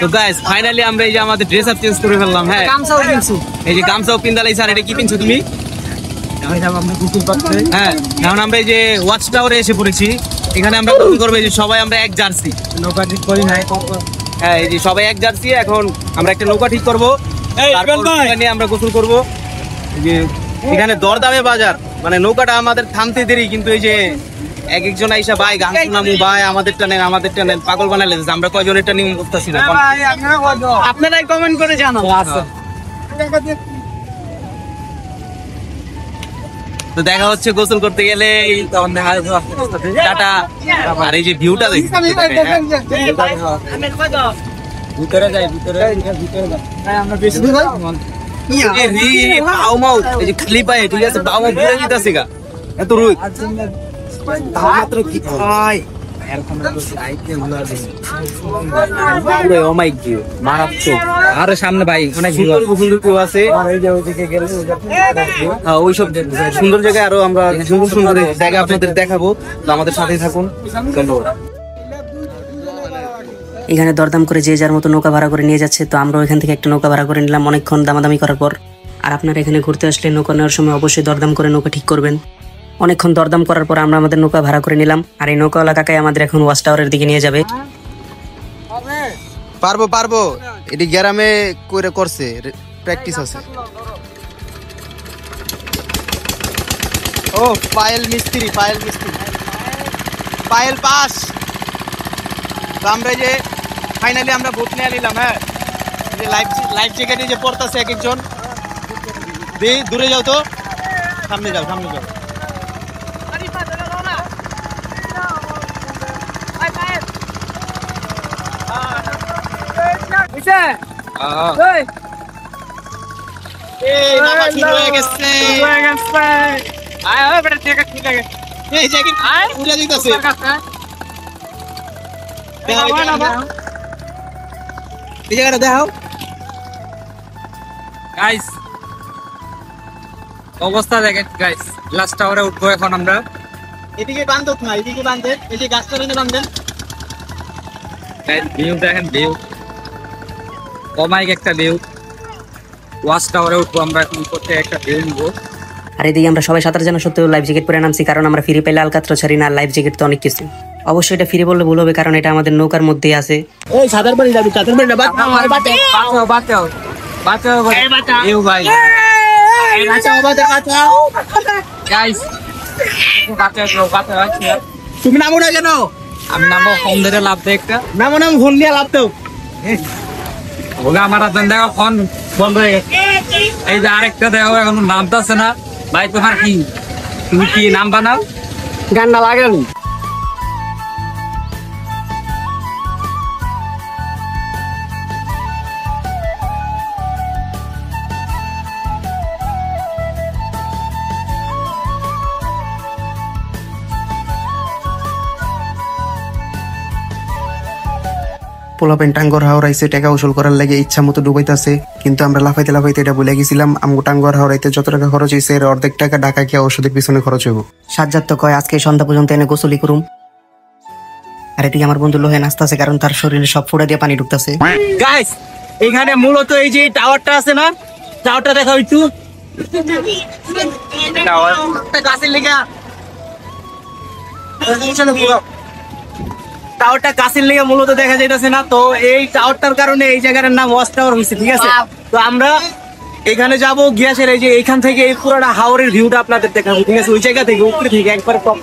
তো guys finally আমরা এই যে আমাদের ড্রেস আপ চেঞ্জ করে ফেললাম। হ্যাঁ গামছাও কিনছো, এই যে গামছাও পিন্দালাই স্যার। এটা কি পিনছো তুমি? হ্যাঁ এখন আমরা এই যে ওয়াচ টাওয়ারে এসে পড়েছি। এখানে আমরা গোসল করবো, এই যে সবাই আমরা এক জার্সি নৌকা ঠিক করি নাই। হ্যাঁ এই যে সবাই এক জার্সি। এখন আমরা একটা নৌকা ঠিক করবো, নিয়ে আমরা গোসল করবো। এই যে এখানে দরদামে বাজার, মানে নৌকাটা আমাদের থামতে দেরি, কিন্তু এই যে এক একজন আইসা ভাই গান শোনামু, ভাই আমাদেরটা নেন আমাদেরটা নেন, পাগল বানালে আমরা কয়জনেরটা নিয়ে বুঝতেছি না। আপনারাই কমেন্ট করে জানাবো। তো দেখা হচ্ছে গোসল করতে গেলে, তখন দেখা টাটা। আর এই যে ভিউটা দেখি ভিতরে যাই, ভিতরে আমরা বেশি খালি পায়ে, ঠিক আছে বাউ মাউ ঘুরে দিতেছে গা এত রুই মাত্র কি খাই। আর সামনে ভাই অনেক সুন্দর কেউ আছে, ওইসব সুন্দর জায়গায় আরো আমরা সুন্দর সুন্দর জায়গা আপনাদের দেখাবো। তো আমাদের সাথেই থাকুন, ধন্যবাদ। এখানে দরদাম করে যে যার মতো নৌকা ভাড়া করে নিয়ে যাচ্ছে। তো আমরা এখান থেকে একটা নৌকা ভাড়া করে নিলাম অনেকক্ষণ দামাদামি করার পর। আর আপনারা এখানে ঘুরতে আসলে নৌকা নেওয়ার সময় অবশ্যই দরদাম করে নৌকা ঠিক করবেন। অনেকক্ষণ দরদাম করার পর আমরা আমাদের নৌকা ভাড়া করে নিলাম। আর এই নৌকাওয়ালা কাকাই আমাদের এখন ওয়াচ টাওয়ারের দিকে নিয়ে যাবে। পারবো পারবো, এটি গ্রামে করে করছে, প্র্যাকটিস আছে। ও পায়েল মিস্ত্রি, পায়েল মিস্ত্রি, পায়েল পাস। তো আমরা যে ফাইনালি আমরা বোট নিয়ে নিলাম। হ্যাঁ যে লাইফ জ্যাকেটে যে পড়তেছে এক একজন, দূরে যাও তো, সামনে যাও সামনে যাও। অবস্থা দেখেন গাইস, গ্লাস টাওয়ারে উঠবো এখন আমরা। এদিকে বান্ধব না, এদিকে বান্ধেন, এই যে গাছটা বান্ধেন। ভিউ দেখেন, ভিউ অমাইক একটা ভিউ। ওয়াচ টাওয়ারে উঠবো আমরা এখন, করতে একটা ভিউ নিবো। আর এদিকে আমরা সবাই সাঁতার জানা সত্ত্বেও লাইফ জ্যাকেট পরে নামছি, কারণ আমরা ফ্রি পেলে আলকাত্র ছাড়ি না। লাইফ জ্যাকেট তো অনেক কিছু, অবশ্যই এটা ফ্রি বললে ভুল হবে, কারণ এটা আমাদের নৌকার মধ্যেই আছে। ওই সাঁতার পানি যাবি, সাঁতার পানি না, বাঁচাও বাঁচাও বাঁচাও ভাই, বাঁচাও বাঁচাও গাইস বাঁচাও। তুমি নামো না কেন? আমি নামবো ফোন ধরে লাভ দে একটা, নামো নাম ফোন দিয়ে লাভ তো। ওগা আমার দেখো ফোন বন্ধ হয়ে গেছে। এই যে আরেকটা দেখো এখন নামতেছে না। ভাই তোমার কি, তুমি কি নাম বানাও? গান্ডা লাগান। পোলাপেন টাঙ্গর হাওড়াইছে টাকা উসুল করার লাগে ইচ্ছা মতো ডুবাইতেছে, কিন্তু আমরা লাফাইতে লাফাইতে এটা ভুলে গেছিলাম। আমগো টাঙ্গর হাওড়াইতে যত টাকা খরচ হয়েছে এর অর্ধেক টাকা ঢাকা গিয়া ওষুধের পিছনে খরচ হইব। সাজ্জাদ তো কয় আজকে সন্ধ্যা পর্যন্ত এনে গোসলি করুম। আর এদিকে আমার বন্ধু লোহে নাচতেছে, কারণ তার শরীরে সব ফোড়া দিয়ে পানি ঢুকতেছে। গাইস এখানে মূলত এই যে টাওয়ারটা আছে না, টাওয়ারটা দেখা একটু। গাছের লেগা টাওয়ারটা গাছের লেগে মূলত দেখা যাইতেছে না। তো এই টাওয়ারটার কারণে এই জায়গাটার নাম ওয়াচ টাওয়ার হয়েছে, ঠিক আছে। তো আমরা এখানে যাবো গিয়াসের, এই যে এইখান থেকে এই পুরোটা হাওরের ভিউটা আপনাদের দেখাবো, ঠিক আছে। ওই জায়গা থেকে উপরে থেকে একবার টপ